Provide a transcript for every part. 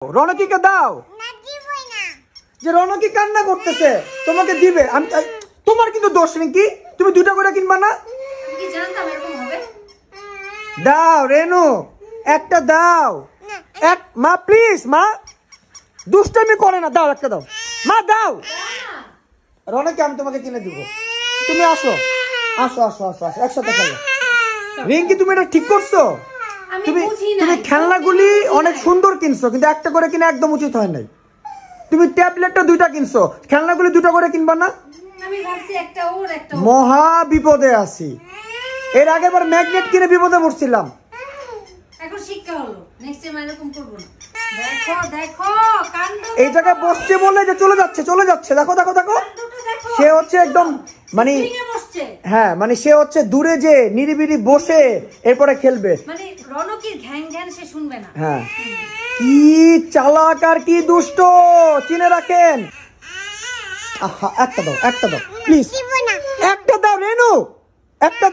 রনকিকে দাও যে রনকি কান্না করতেছে তোমাকে দিবে। আমি তোমার কিন্তু দোষ নেই কি, তুমি দুটো করে কিনবা না? দাও রেনু একটা দাও। এক মা প্লিজ, মা দুষ্টামি করে না, দাও একটা দাও মা, দাও। রনকি আমি তোমাকে কিনে দিব, তুমি আসো আসো আসো আসো আসো একসাথে খেলো। রিঙ্কি তুমি এটা ঠিক করছো? তুমি খেলনাগুলি অনেক সুন্দর কিনছো কিন্তু একটা করে কিনে একদম উচিত হয় নাই। তুমি ট্যাবলেটটা দুইটা কিনছো, খেলনাগুলি দুটো করে কিনবা না? মহা বিপদে আছি। এর আগের বার ম্যাগনেট কিনে বিপদে পড়ছিলাম। এই জায়গায় বসছে বলে যে চলে যাচ্ছে চলে যাচ্ছে, দেখো দেখো দেখো। সে হচ্ছে একদম মানে হ্যাঁ মানে সে হচ্ছে দূরে যে নিরিবিলি বসে এরপরে খেলবে। হ্যাঁ কি চালাক আর কি দুষ্ট, চিনে রাখেন। একটা দাও একটা দাও প্লিজ, একটা দাও রেনু, একটা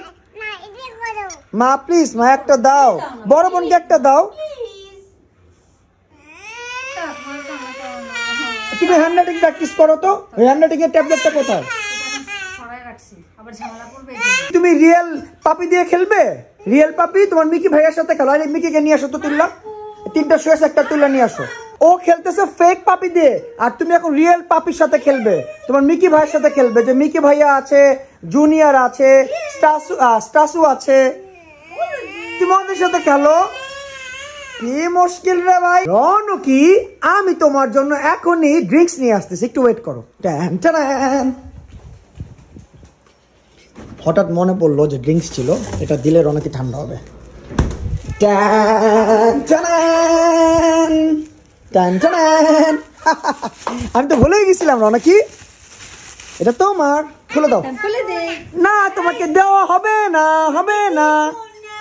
মা প্লিজ মা একটা দাও, বড় বোনকে একটা দাও। তুমি হ্যান্ডরাইটিং প্র্যাকটিস করো তো, হ্যান্ডরাইটিং এর ট্যাবলেটটা কোথায়? তুমি রিয়েল পাপি দিয়ে খেলবে? রিয়েল পাপি তোমার মিকি ভাইয়ের সাথে খেলো। আরে মিকিকে নিয়ে আসো তো, তুললা তিনটা শুয়েছে একটা তুললা নিয়ে আসো। ও খেলতেছে ফেক পাপি দিয়ে আর তুমি এখন রিয়েল পাপির সাথে খেলবে, তোমার মিকি ভাইয়ের সাথে খেলবে। যে মিকি ভাইয়া আছে, জুনিয়র আছে, স্টাসু আছে, তুমি ওদের সাথে খেলো। কি মুশকিল রে ভাই। রনকি আমি তোমার জন্য এখনই ড্রিঙ্কস নিয়ে আসতেছি, একটু ওয়েট করো। হঠাৎ মনে পড়লো যে ড্রিঙ্কস ছিল, এটা দিলে রনকি ঠান্ডা হবে। আমি তো ভুলেই গেছিলাম রনকি, এটা তোমার, খুলে দাও। না তোমাকে দেওয়া হবে না, হবে না,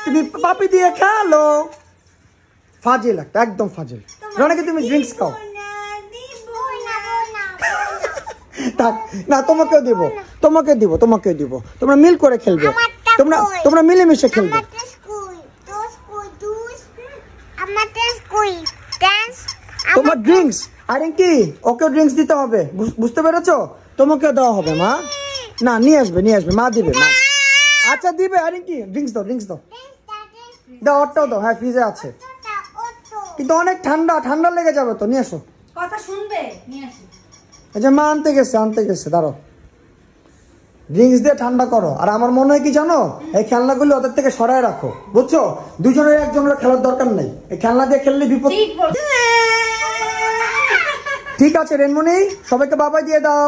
তুমি পাপি দিয়ে খেলো। ফাজিল একটা, একদম ফাজিল। রনকি তুমি ড্রিঙ্কস খাও। না তোমাকেও দিব, তোমাকে দিব, তোমাকে দিব। তোমরা মিল করে খেলবে, তোমরা মিলেমিশে খেলবে। তোমার ড্রিঙ্কস আর কি ওকেও ড্রিঙ্কস দিতে হবে, বুঝতে পেরেছো? তোমাকেও দেওয়া হবে মা। না নিয়ে আসবে নিয়ে আসবে, মা দিবে মা। আচ্ছা দিবে। আর কি ড্রিঙ্কস দাও, ড্রিঙ্কস দাও, দাও ওটাও দাও। হ্যাঁ ফ্রিজে আছে কিন্তু অনেক ঠান্ডা, ঠান্ডা লেগে যাবে তো। নিয়ে আসো, কথা শুনবে, নিয়ে আসো। এই যে মা আনতে গেছে, দাঁড়াও ড্রিঙ্কস দিয়ে ঠান্ডা করো। আর আমার মনে হয় কি জানো, এই খেলনাগুলো ওদের থেকে সরায় রাখো, বুঝছো? দুজনের একজনের খেলার দরকার নেই, এই খেলনা দিয়ে খেললে বিপদ। ঠিক আছে রেনমণি, সবাইকে বাবাই দিয়ে দাও।